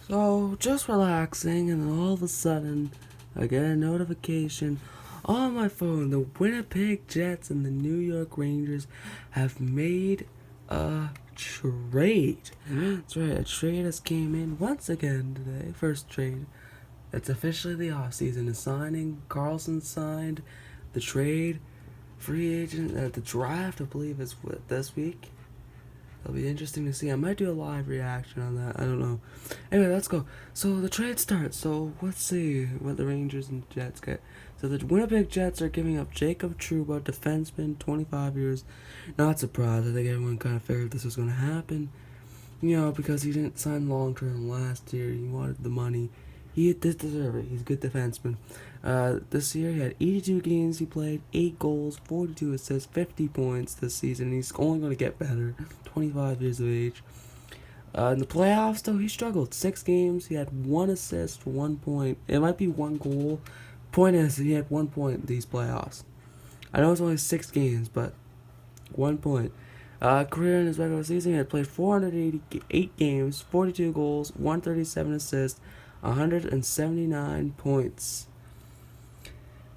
So, just relaxing, and then all of a sudden, I get a notification on my phone. The Winnipeg Jets and the New York Rangers have made a trade. That's right, a trade has came in once again today. First trade. It's officially the offseason. The signing, Carlson signed. The trade, free agent, the draft, I believe, is this week. It'll be interesting to see. I might do a live reaction on that. I don't know. Anyway, let's go. So the trade starts. So let's see what the Rangers and Jets get. So the Winnipeg Jets are giving up Jacob Trouba, defenseman, 25 years. Not surprised. I think everyone kind of figured this was going to happen. Because he didn't sign long term last year. He wanted the money. He did deserve it. He's a good defenseman. This year he had 82 games he played, 8 goals, 42 assists, 50 points this season. He's only going to get better. 25 years of age. In the playoffs, though, he struggled. 6 games, he had 1 assist, 1 point. It might be 1 goal. Point is, he had 1 point in these playoffs. I know it's only 6 games, but 1 point. Career in his regular season, he had played 488 games, 42 goals, 137 assists, 179 points.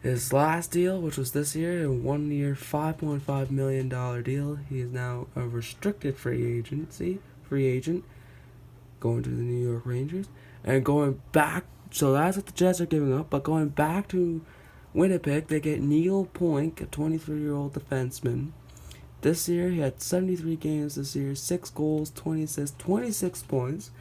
His last deal, which was this year, a 1 year, $5.5 million deal, he is now a restricted free agent, going to the New York Rangers. And going back, so that's what the Jets are giving up, but going back to Winnipeg, they get Neil Poink, a 23-year-old defenseman. This year, he had 73 games this year, 6 goals, 20 assists, 26 points.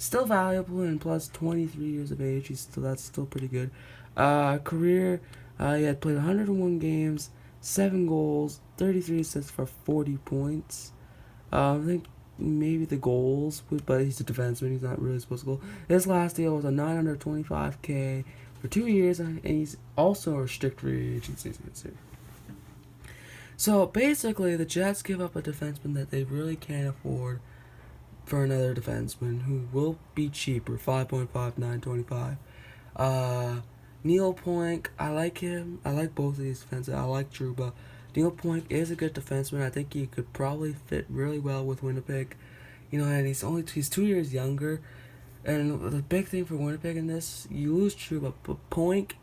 Still valuable, and plus 23 years of age. That's still pretty good. Career, he had played 101 games, 7 goals, 33 assists for 40 points. I think maybe the goals, but he's a defenseman. He's not really supposed to go. His last deal was a $925K for 2 years, and he's also a restricted free agency. So basically, the Jets give up a defenseman that they really can't afford for another defenseman who will be cheaper, 5.5925. Neil Poink, I like him. I like both of these defensemen. I like Trouba. Neil Poink is a good defenseman. I think he could probably fit really well with Winnipeg. And he's 2 years younger. And the big thing for Winnipeg in this, you lose Trouba, but Poink,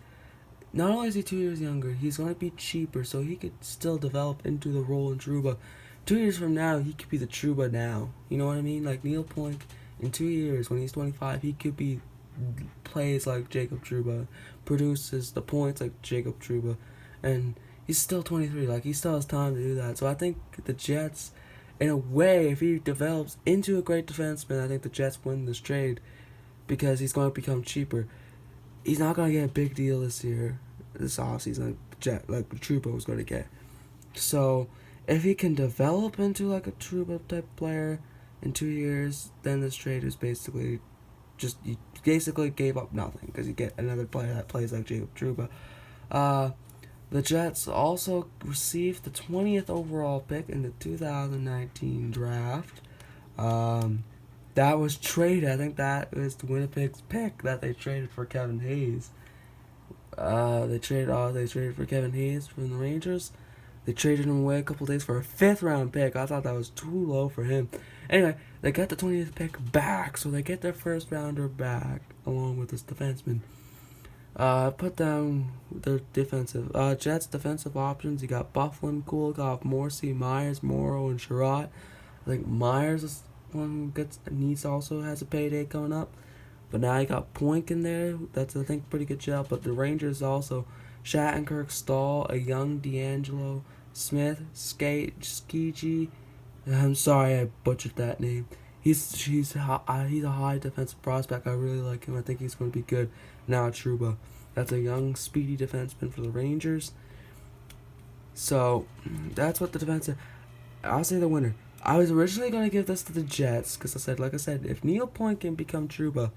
not only is he 2 years younger, he's going to be cheaper, so he could still develop into the role in Trouba. 2 years from now, he could be the Trouba now. You know what I mean? Like Neil Poink, in 2 years, when he's 25, he could be plays like Jacob Trouba, produces the points like Jacob Trouba, and he's still 23. Like, he still has time to do that. So I think the Jets, in a way, if he develops into a great defenseman, I think the Jets win this trade because he's going to become cheaper. He's not going to get a big deal this offseason, like Trouba was going to get. So if he can develop into like a Trouba type player in 2 years, then this trade is basically you basically gave up nothing because you get another player that plays like Jacob Trouba. The Jets also received the 20th overall pick in the 2019 draft. That was traded. I think that was the Winnipeg's pick that they traded for Kevin Hayes. They traded for Kevin Hayes from the Rangers. They traded him away a couple days for a 5th round pick. I thought that was too low for him. Anyway, they got the 20th pick back, so they get their 1st rounder back along with this defenseman. Put down their Jets defensive options. You got Bufflin, Kulikov, Morrissey, Myers, Morrow, and Sherratt. I think Myers is one who also has a payday coming up. But now you got Poink in there. That's, I think, pretty good job. But the Rangers also Shattenkirk, Stahl, a young D'Angelo, Smith, Skiji. I'm sorry I butchered that name. He's a high defensive prospect. I really like him. I think he's going to be good. Now Trouba. That's a young, speedy defenseman for the Rangers. So that's what the defense. I'll say the winner. I was originally going to give this to the Jets because like I said, if Neil Poink can become Trouba,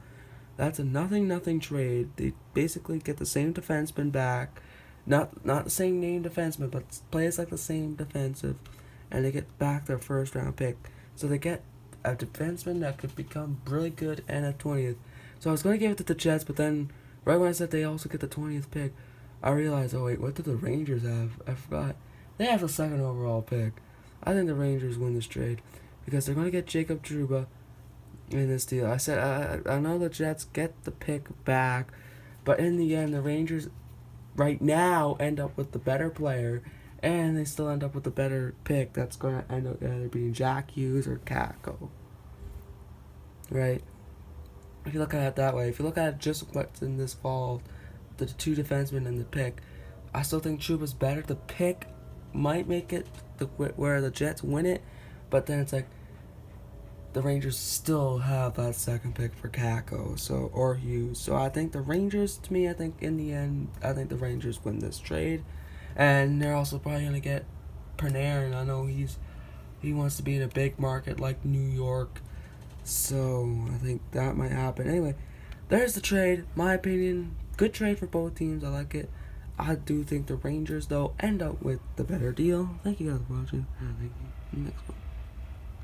that's a nothing trade. They basically get the same defenseman back, not the same name defenseman, but plays like the same defensive, and they get back their 1st round pick. So they get a defenseman that could become really good and a 20th. So I was going to give it to the Jets, but then right when I said they also get the 20th pick, I realized, oh wait, what did the Rangers have? I forgot. They have the 2nd overall pick. I think the Rangers win this trade because they're going to get Jacob Trouba. in this deal. I said I know the Jets get the pick back, but in the end, the Rangers right now end up with the better player, and they still end up with the better pick. That's going to end up either being Jack Hughes or Kako. Right? If you look at it that way, if you look at just what's in this fall, the two defensemen and the pick, I still think Trouba's better. The pick might make it where the Jets win it, but then it's like the Rangers still have that second pick for Kako, or Hughes. So I think the Rangers, to me, I think in the end, I think the Rangers win this trade, and they're also probably gonna get Panarin. I know he wants to be in a big market like New York, so I think that might happen. Anyway, there's the trade. My opinion, good trade for both teams. I like it. I do think the Rangers, though, end up with the better deal. Thank you guys for watching. Thank you. Next one.